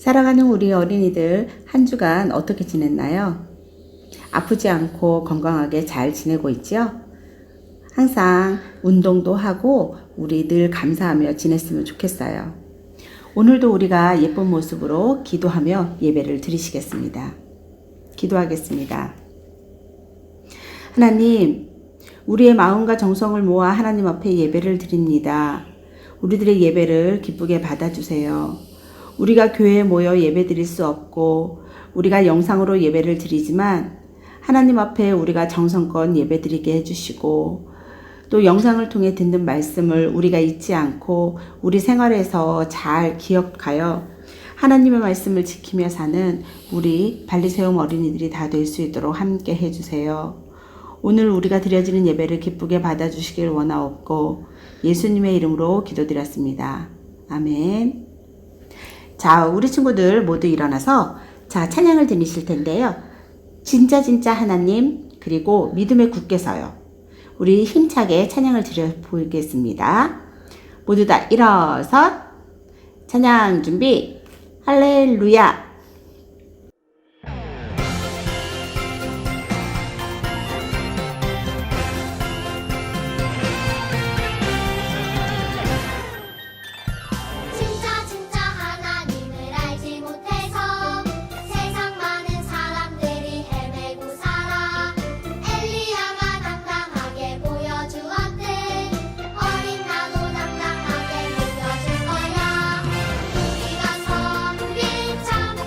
살아가는 우리 어린이들 한 주간 어떻게 지냈나요? 아프지 않고 건강하게 잘 지내고 있죠? 항상 운동도 하고 우리 늘 감사하며 지냈으면 좋겠어요. 오늘도 우리가 예쁜 모습으로 기도하며 예배를 드리시겠습니다. 기도하겠습니다. 하나님, 우리의 마음과 정성을 모아 하나님 앞에 예배를 드립니다. 우리들의 예배를 기쁘게 받아주세요. 우리가 교회에 모여 예배 드릴 수 없고 우리가 영상으로 예배를 드리지만 하나님 앞에 우리가 정성껏 예배 드리게 해주시고 또 영상을 통해 듣는 말씀을 우리가 잊지 않고 우리 생활에서 잘 기억하여 하나님의 말씀을 지키며 사는 우리 발리세움 어린이들이 다 될 수 있도록 함께 해주세요. 오늘 우리가 드려지는 예배를 기쁘게 받아주시길 원하옵고 예수님의 이름으로 기도드렸습니다. 아멘. 자, 우리 친구들 모두 일어나서 찬양을 드리실 텐데요. 진짜 하나님, 그리고 믿음에 굳게 서요. 우리 힘차게 찬양을 드려 보이겠습니다. 모두 다 일어서 찬양 준비. 할렐루야. 진짜 하나님을 알지 못해서 세상 많은 사람들이 헤매고 살아. 엘리야가 당당하게 보여주었듯 어린 나도 당당하게 보여줄 거야. 우리가 섬길 참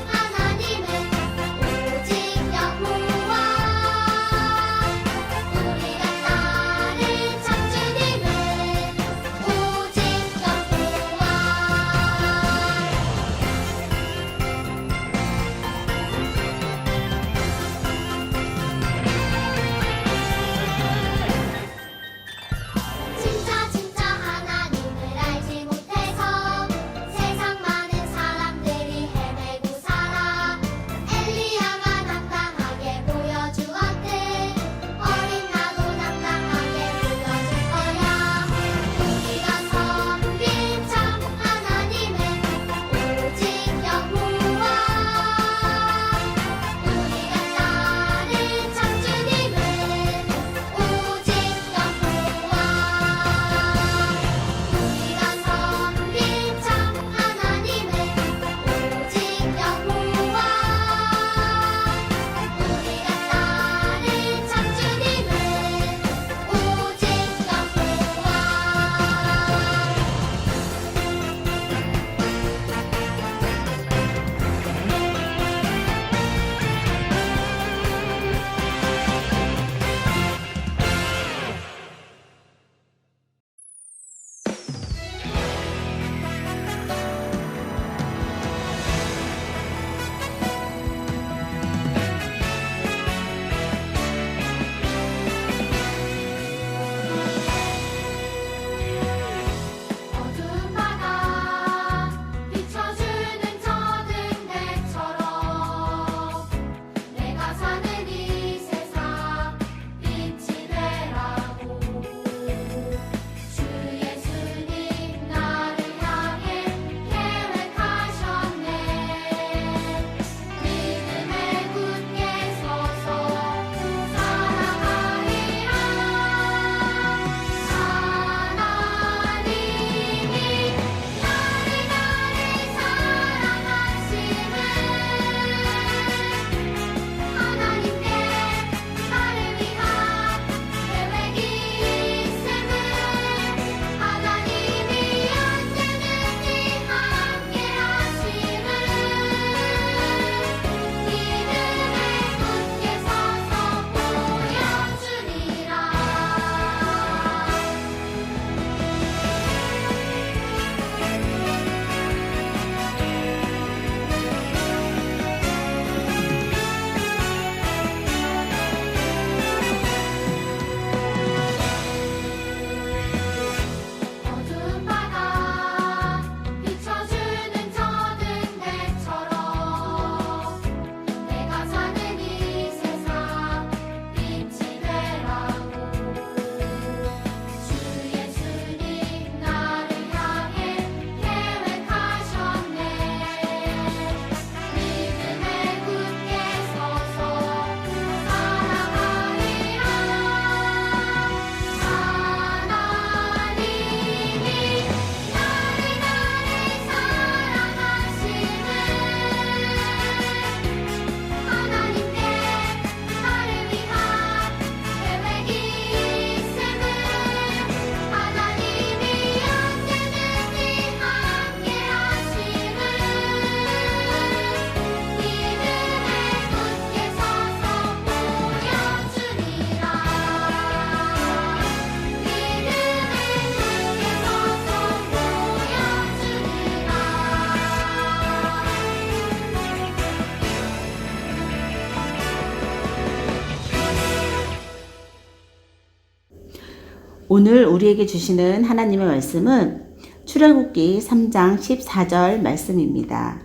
오늘 우리에게 주시는 하나님의 말씀은 출애굽기 3장 14절 말씀입니다.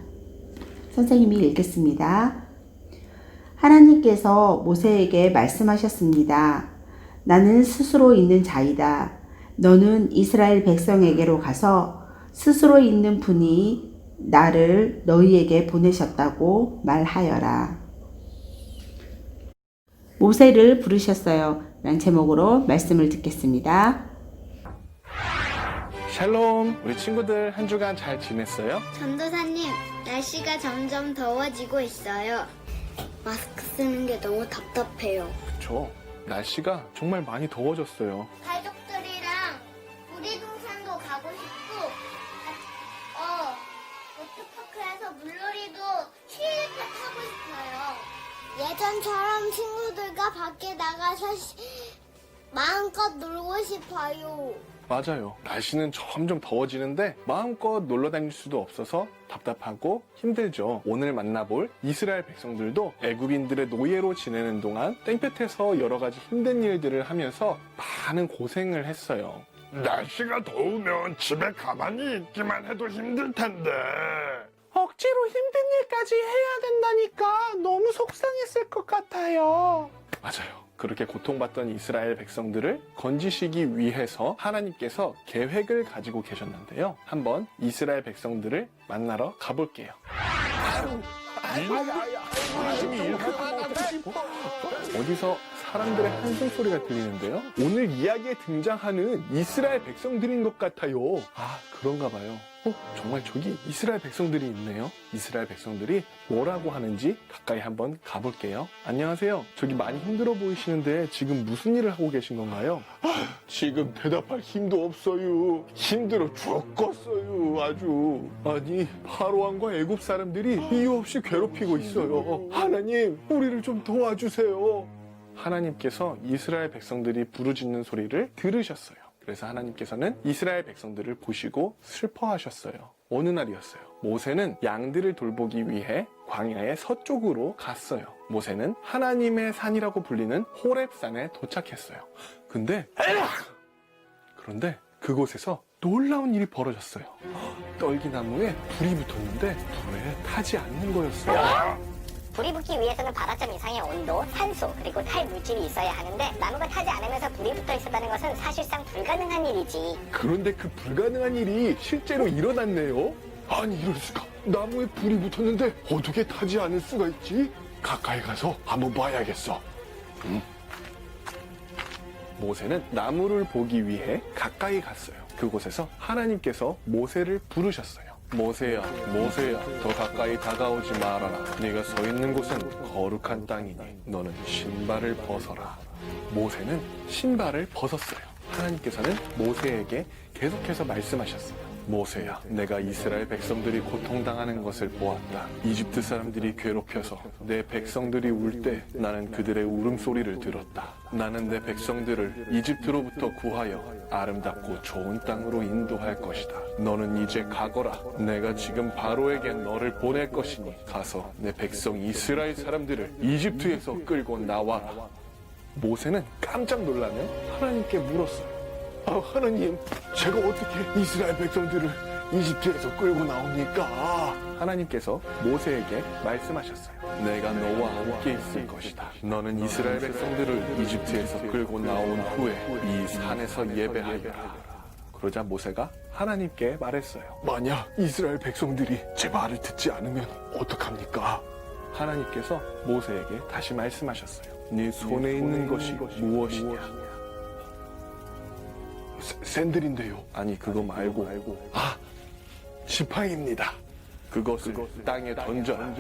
선생님이 읽겠습니다. 하나님께서 모세에게 말씀하셨습니다. 나는 스스로 있는 자이다. 너는 이스라엘 백성에게로 가서 스스로 있는 분이 나를 너희에게 보내셨다고 말하여라. 모세를 부르셨어요. 라는 제목으로 말씀을 듣겠습니다. 샬롬, 우리 친구들 한 주간 잘 지냈어요? 전도사님, 날씨가 점점 더워지고 있어요. 마스크 쓰는 게 너무 답답해요. 그쵸. 날씨가 정말 많이 더워졌어요. 가족들이랑 놀이동산도 가고 싶고, 워터파크에서 물놀이도 힐링 하고 싶어요. 예전처럼 친구들과 밖에 나가서 마음껏 놀고 싶어요. 맞아요. 날씨는 점점 더워지는데 마음껏 놀러 다닐 수도 없어서 답답하고 힘들죠. 오늘 만나볼 이스라엘 백성들도 애굽인들의 노예로 지내는 동안 땡볕에서 여러 가지 힘든 일들을 하면서 많은 고생을 했어요. 날씨가 더우면 집에 가만히 있기만 해도 힘들 텐데. 억지로 힘든 일까지 해야 된다니까 너무 속상했을 것 같아요. 맞아요. 그렇게 고통받던 이스라엘 백성들을 건지시기 위해서 하나님께서 계획을 가지고 계셨는데요. 한번 이스라엘 백성들을 만나러 가볼게요. 어디서 사람들의 한숨 소리가 들리는데요. 오늘 이야기에 등장하는 이스라엘 백성들인 것 같아요. 아, 그런가 봐요. 정말 저기 이스라엘 백성들이 있네요. 이스라엘 백성들이 뭐라고 하는지 가까이 한번 가볼게요. 안녕하세요. 저기 많이 힘들어 보이시는데 지금 무슨 일을 하고 계신 건가요? 지금 대답할 힘도 없어요. 힘들어 죽겠어요, 아주. 아니, 바로왕과 애굽 사람들이 이유 없이 괴롭히고 있어요. 하나님, 우리를 좀 도와주세요. 하나님께서 이스라엘 백성들이 부르짖는 소리를 들으셨어요. 그래서 하나님께서는 이스라엘 백성들을 보시고 슬퍼하셨어요. 어느 날이었어요. 모세는 양들을 돌보기 위해 광야의 서쪽으로 갔어요. 모세는 하나님의 산이라고 불리는 호렙산에 도착했어요. 그런데 그곳에서 놀라운 일이 벌어졌어요. 떨기나무에 불이 붙었는데 불에 타지 않는 거였어요. 불이 붙기 위해서는 바다점 이상의 온도, 산소, 그리고 탈물질이 있어야 하는데 나무가 타지 않으면서 불이 붙어 있었다는 것은 사실상 불가능한 일이지. 그런데 그 불가능한 일이 실제로 일어났네요. 아니, 이럴 수가. 나무에 불이 붙었는데 어떻게 타지 않을 수가 있지? 가까이 가서 한번 봐야겠어. 모세는 나무를 보기 위해 가까이 갔어요. 그곳에서 하나님께서 모세를 부르셨어요. 모세야, 모세야, 더 가까이 다가오지 말아라. 네가 서 있는 곳은 거룩한 땅이니 너는 신발을 벗어라. 모세는 신발을 벗었어요. 하나님께서는 모세에게 계속해서 말씀하셨어요. 모세야, 내가 이스라엘 백성들이 고통당하는 것을 보았다. 이집트 사람들이 괴롭혀서 내 백성들이 울 때 나는 그들의 울음소리를 들었다. 나는 내 백성들을 이집트로부터 구하여 아름답고 좋은 땅으로 인도할 것이다. 너는 이제 가거라. 내가 지금 바로에게 너를 보낼 것이니 가서 내 백성 이스라엘 사람들을 이집트에서 끌고 나와라. 모세는 깜짝 놀라며 하나님께 물었어요. 하나님, 제가 어떻게 이스라엘 백성들을 이집트에서 끌고 나옵니까? 하나님께서 모세에게 말씀하셨어요. 내가 너와 함께 있을 것이다. 너는 이스라엘 백성들을 이집트에서 끌고 나온 후에 이 산에서 예배하여라. 그러자 모세가 하나님께 말했어요. 만약 이스라엘 백성들이 제 말을 듣지 않으면 어떡합니까? 하나님께서 모세에게 다시 말씀하셨어요. 네 손에 있는 것이 무엇이냐? 샌들인데요. 아니, 그거 말고 지팡이입니다. 그것을 땅에 던져라.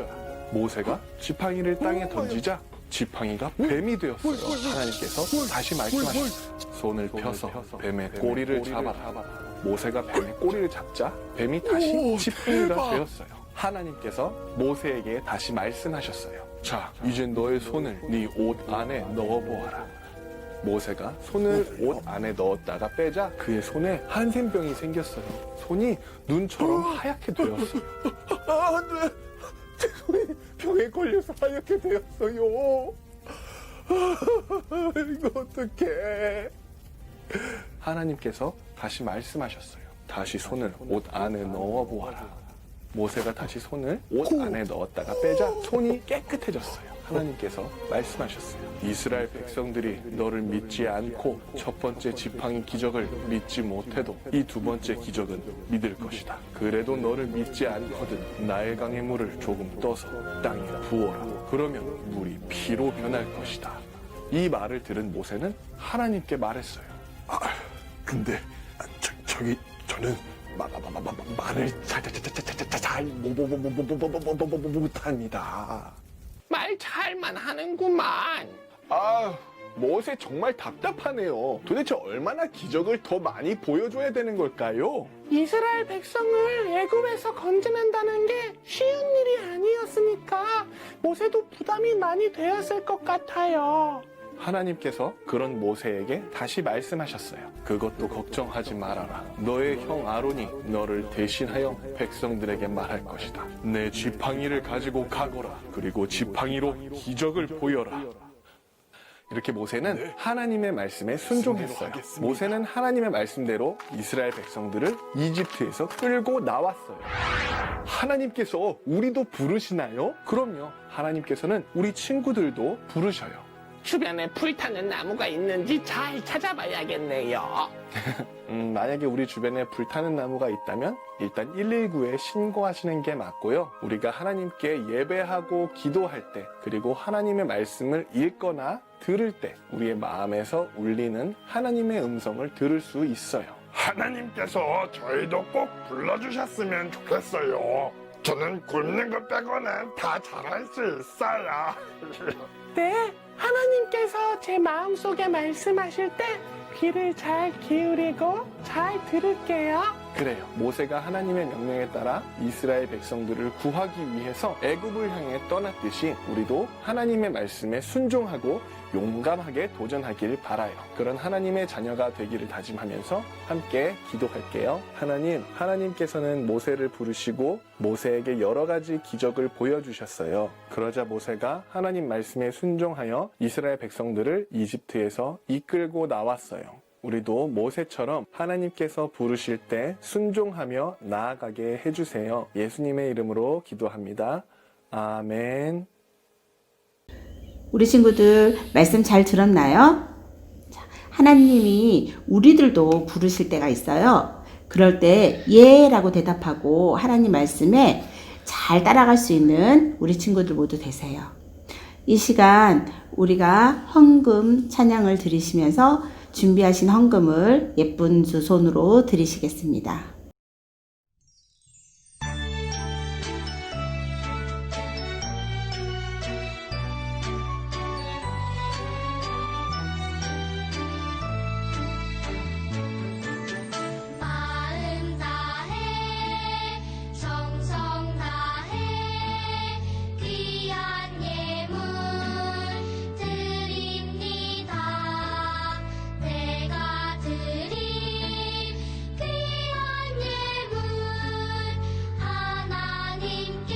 모세가 지팡이를 땅에 던지자 지팡이가 뱀이 되었어요. 하나님께서 다시 말씀하셨어요. 손을 펴서 뱀의 꼬리를 잡아라. 모세가 뱀의 꼬리를 잡자 뱀이 다시 지팡이가 되었어요. 하나님께서 모세에게 다시 말씀하셨어요. 자, 이제 너의 손을 네 옷 안에 넣어보아라. 모세가 손을 옷 안에 넣었다가 빼자 그의 손에 한센병이 생겼어요. 손이 눈처럼 하얗게 되었어요. 안 돼. 제 손이 병에 걸려서 하얗게 되었어요. 이거 어떡해. 하나님께서 다시 말씀하셨어요. 다시 손을 옷 안에 넣어 보아라. 모세가 다시 손을 옷 안에 넣었다가 빼자 손이 깨끗해졌어요. 하나님께서 말씀하셨어요. 이스라엘 백성들이 너를 믿지 않고 첫 번째 지팡이 기적을 믿지 못해도 이 두 번째 기적은 믿을 것이다. 그래도 너를 믿지 않거든 나일 강의 물을 조금 떠서 땅에 부어라. 그러면 물이 피로 변할 것이다. 이 말을 들은 모세는 하나님께 말했어요. 근데 저는 말을 잘 못합니다. 말 잘만 하는구만. 아, 모세 정말 답답하네요. 도대체 얼마나 기적을 더 많이 보여줘야 되는 걸까요? 이스라엘 백성을 애굽에서 건져낸다는 게 쉬운 일이 아니었으니까 모세도 부담이 많이 되었을 것 같아요. 하나님께서 그런 모세에게 다시 말씀하셨어요. 그것도 걱정하지 말아라. 너의 형 아론이 너를 대신하여 백성들에게 말할 것이다. 내 지팡이를 가지고 가거라. 그리고 지팡이로 기적을 보여라. 이렇게 모세는 하나님의 말씀에 순종했어요. 모세는 하나님의 말씀대로 이스라엘 백성들을 이집트에서 끌고 나왔어요. 하나님께서 우리도 부르시나요? 그럼요. 하나님께서는 우리 친구들도 부르셔요. 주변에 불타는 나무가 있는지 잘 찾아봐야겠네요. 만약에 우리 주변에 불타는 나무가 있다면 일단 119에 신고하시는 게 맞고요. 우리가 하나님께 예배하고 기도할 때, 그리고 하나님의 말씀을 읽거나 들을 때 우리의 마음에서 울리는 하나님의 음성을 들을 수 있어요. 하나님께서 저희도 꼭 불러주셨으면 좋겠어요. 저는 굶는 것 빼고는 다 잘할 수 있어요. 네, 하나님께서 제 마음속에 말씀하실 때 귀를 잘 기울이고 잘 들을게요. 그래요. 모세가 하나님의 명령에 따라 이스라엘 백성들을 구하기 위해서 애굽을 향해 떠났듯이 우리도 하나님의 말씀에 순종하고 용감하게 도전하길 바라요. 그런 하나님의 자녀가 되기를 다짐하면서 함께 기도할게요. 하나님께서는 모세를 부르시고 모세에게 여러 가지 기적을 보여주셨어요. 그러자 모세가 하나님 말씀에 순종하여 이스라엘 백성들을 이집트에서 이끌고 나왔어요. 우리도 모세처럼 하나님께서 부르실 때 순종하며 나아가게 해주세요. 예수님의 이름으로 기도합니다. 아멘. 우리 친구들 말씀 잘 들었나요? 하나님이 우리들도 부르실 때가 있어요. 그럴 때 예라고 대답하고 하나님 말씀에 잘 따라갈 수 있는 우리 친구들 모두 되세요. 이 시간 우리가 헌금 찬양을 드리시면서 준비하신 헌금을 예쁜 두 손으로 드리시겠습니다. 마음 다해 정성 다해 귀한 예물 드립니다. 내가 드린 귀한 예물 하나님께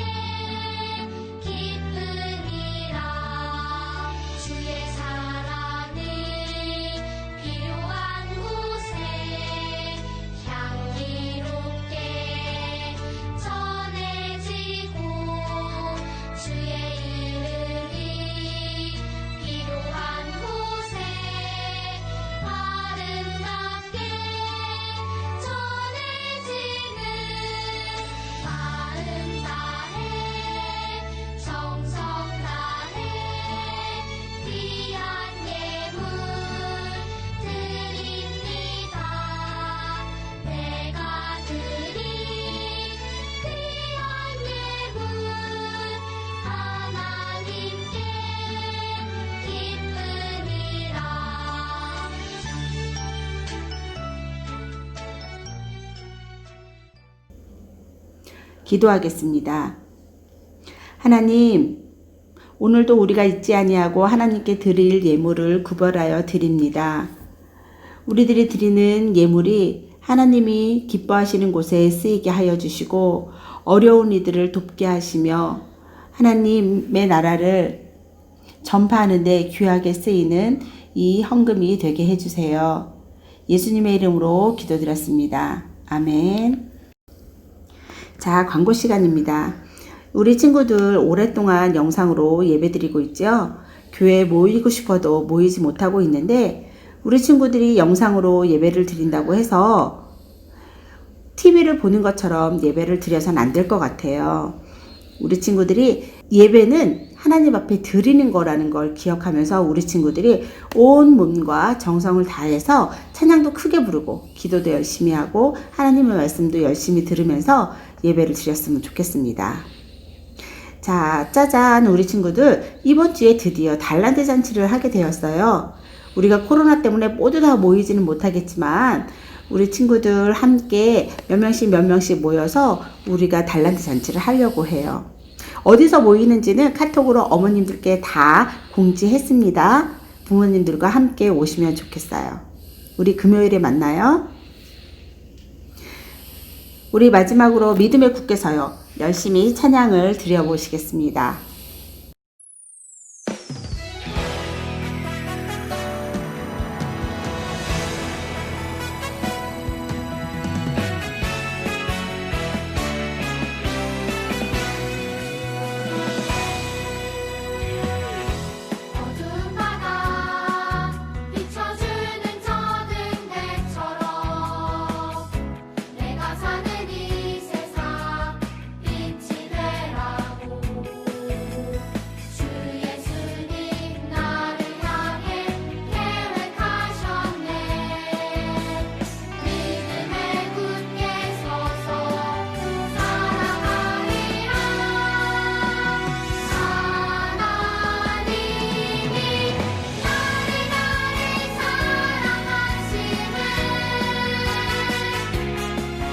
기쁨이라. 주의 사랑을 필요한 곳에 향기롭게 전해지고 주의 이름이 필요한 곳에 아름답게 전해지는 마음 다해 정성 다해 귀한 예물 드립니다. 내가 드린 귀한 예물 하나님께 기쁨이라. 기도하겠습니다. 하나님, 오늘도 우리가 잊지 아니하고 하나님께 드릴 예물을 구별하여 드립니다. 우리들이 드리는 예물이 하나님이 기뻐하시는 곳에 쓰이게 하여 주시고 어려운 이들을 돕게 하시며 하나님의 나라를 전파하는 데 귀하게 쓰이는 이 헌금이 되게 해주세요. 예수님의 이름으로 기도드렸습니다. 아멘. 자, 광고 시간입니다. 우리 친구들 오랫동안 영상으로 예배드리고 있죠? 교회에 모이고 싶어도 모이지 못하고 있는데 우리 친구들이 영상으로 예배를 드린다고 해서 TV를 보는 것처럼 예배를 드려서는 안 될 것 같아요. 우리 친구들이 예배는 하나님 앞에 드리는 거라는 걸 기억하면서 우리 친구들이 온 몸과 정성을 다해서 찬양도 크게 부르고 기도도 열심히 하고 하나님의 말씀도 열심히 들으면서 예배를 드렸으면 좋겠습니다. 자, 짜잔, 우리 친구들 이번 주에 드디어 달란트 잔치를 하게 되었어요. 우리가 코로나 때문에 모두 다 모이지는 못하겠지만 우리 친구들 함께 몇 명씩 모여서 우리가 달란트 잔치를 하려고 해요. 어디서 모이는지는 카톡으로 어머님들께 다 공지했습니다. 부모님들과 함께 오시면 좋겠어요. 우리 금요일에 만나요. 우리 마지막으로 믿음의 굳게 서요. 열심히 찬양을 드려보시겠습니다. 어두운 바다 비춰주는 저등 대처럼 내가 사는 이 세상 빛이 되라고 주 예수님 나를 향해 계획하셨네. 믿음에 굳게 서서 살아가리라. 하나님이 나를 사랑하심을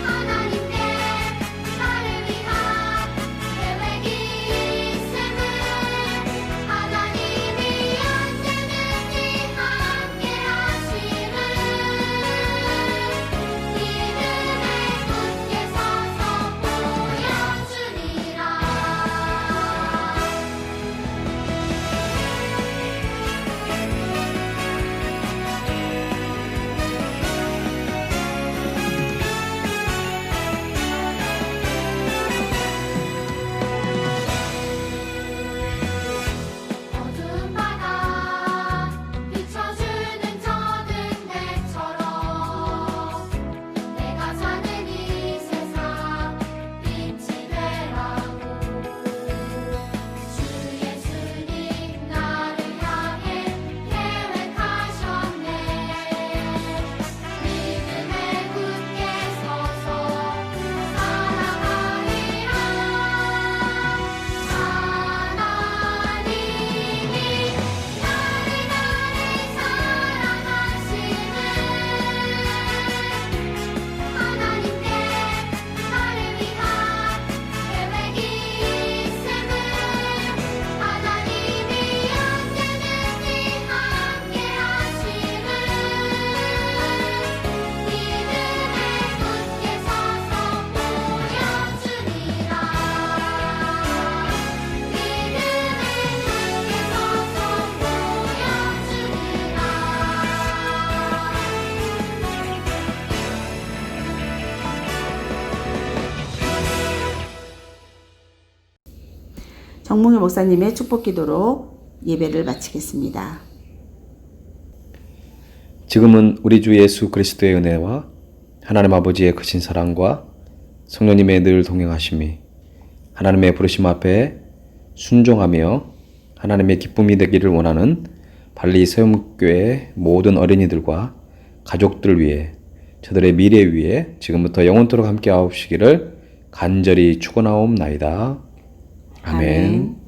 하나님께 나를 위한 계획이 있음을 하나님이 언제든지 함께 하심을 믿음에 굳게 서서 보여주리라. 어두운 바다 비춰주는 저등 대처럼 내가 사는 이 세상 빛이 되라고 주 예수님 나를 향해 계획하셨네. 믿음에 굳게 서서 살아가리라. 하나님이 나를 사랑하심을 하나님께 나를 위한 계획이 있음을 하나님이 언제든지 함께 하심을 믿음에 굳게 서서 보여주리라. 믿음에 굳게 서서 정몽일 목사님의 축복 기도로 예배를 마치겠습니다. 지금은 우리 주 예수 그리스도의 은혜와 하나님 아버지의 크신 사랑과 성령님의 늘 동행하심이 하나님의 부르심 앞에 순종하며 하나님의 기쁨이 되기를 원하는 발리 세움교회 모든 어린이들과 가족들을 위해 저들의 미래 위에 지금부터 영원토록 함께 하옵시기를 간절히 축원하옵나이다. 아멘.